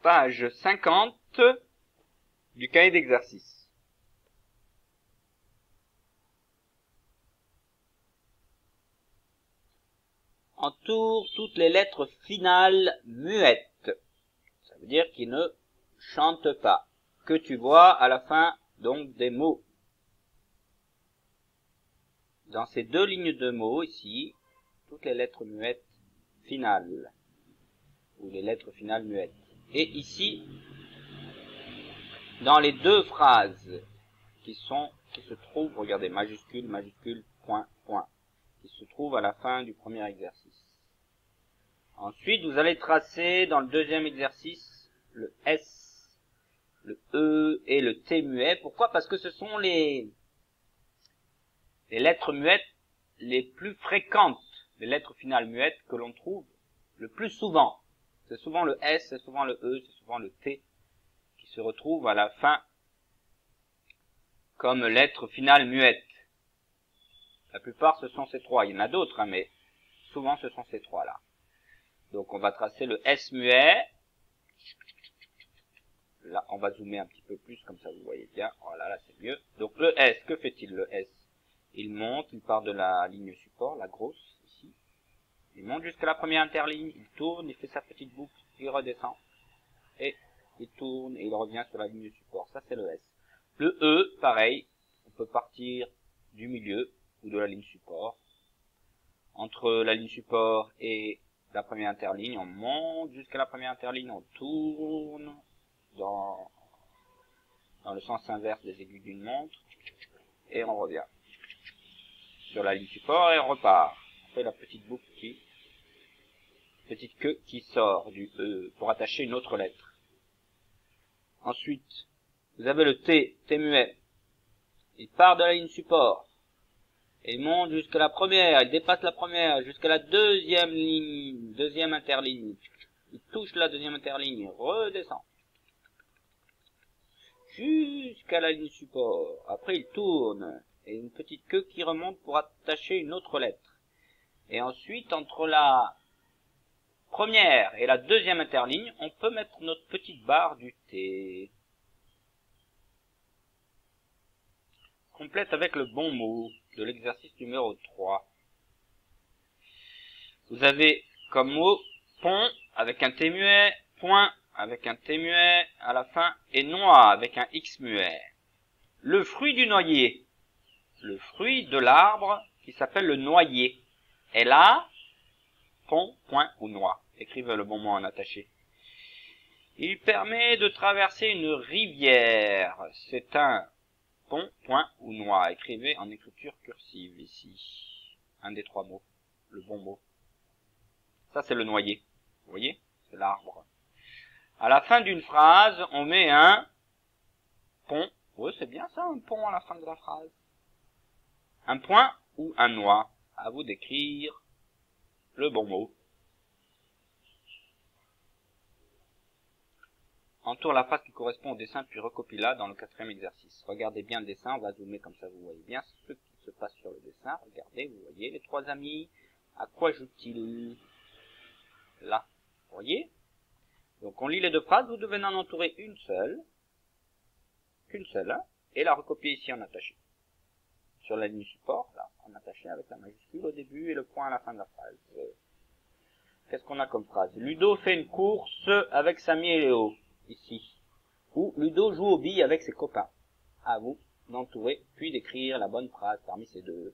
page 50 du cahier d'exercice. Entoure toutes les lettres finales muettes. Ça veut dire qu'ils ne chantent pas. Que tu vois à la fin, donc, des mots. Dans ces deux lignes de mots, ici, toutes les lettres muettes finales. Ou les lettres finales muettes. Et ici, dans les deux phrases qui se trouvent, regardez, majuscule, majuscule, point, point, qui se trouvent à la fin du premier exercice. Ensuite, vous allez tracer dans le deuxième exercice le S, le E et le T muet. Pourquoi? Parce que ce sont les lettres muettes les plus fréquentes, les lettres finales muettes que l'on trouve le plus souvent. C'est souvent le S, c'est souvent le E, c'est souvent le T qui se retrouve à la fin comme lettre finale muette. La plupart, ce sont ces trois. Il y en a d'autres, hein, mais souvent, ce sont ces trois-là. Donc, on va tracer le S muet. Là, on va zoomer un petit peu plus, comme ça, vous voyez bien. Voilà, là, c'est mieux. Donc, le S, que fait-il, le S? Il monte, il part de la ligne support, la grosse, ici. Il monte jusqu'à la première interligne, il tourne, il fait sa petite boucle, il redescend. Et il tourne et il revient sur la ligne support. Ça, c'est le S. Le E, pareil, on peut partir du milieu ou de la ligne support. Entre la ligne support et la première interligne, on monte jusqu'à la première interligne, on tourne dans le sens inverse des aiguilles d'une montre et on revient sur la ligne support et on repart. On fait la petite boucle petite queue qui sort du E pour attacher une autre lettre. Ensuite, vous avez le T, T muet. Il part de la ligne support. Et il monte jusqu'à la première, il dépasse la première, jusqu'à la deuxième ligne, deuxième interligne. Il touche la deuxième interligne, il redescend. Jusqu'à la ligne support. Après, il tourne. Et une petite queue qui remonte pour attacher une autre lettre. Et ensuite, entre la première et la deuxième interligne, on peut mettre notre petite barre du T. Complète avec le bon mot de l'exercice numéro 3. Vous avez comme mot pont avec un T muet, point avec un T muet à la fin et noix avec un X muet. Le fruit du noyer, le fruit de l'arbre qui s'appelle le noyer, est là, pont, point ou noix. Écrivez le bon mot en attaché. Il permet de traverser une rivière. C'est un pont, point ou noix. Écrivez en écriture cursive ici. Un des trois mots. Le bon mot. Ça, c'est le noyer. Vous voyez? C'est l'arbre. À la fin d'une phrase, on met un pont. Oui, c'est bien ça, un pont à la fin de la phrase. Un point ou un noix. À vous d'écrire le bon mot. Entoure la phrase qui correspond au dessin, puis recopie-la dans le quatrième exercice. Regardez bien le dessin, on va zoomer comme ça, vous voyez bien ce qui se passe sur le dessin. Regardez, vous voyez les trois amis. À quoi jouent-ils? Là, vous voyez? Donc on lit les deux phrases, vous devez en entourer une seule, qu'une seule, hein, et la recopier ici en attaché. Sur la ligne support, là, en attaché avec la majuscule au début et le point à la fin de la phrase. Qu'est-ce qu'on a comme phrase? Ludo fait une course avec Samy et Léo. Ici. Ou Ludo joue aux billes avec ses copains. À vous d'entourer, puis d'écrire la bonne phrase parmi ces deux.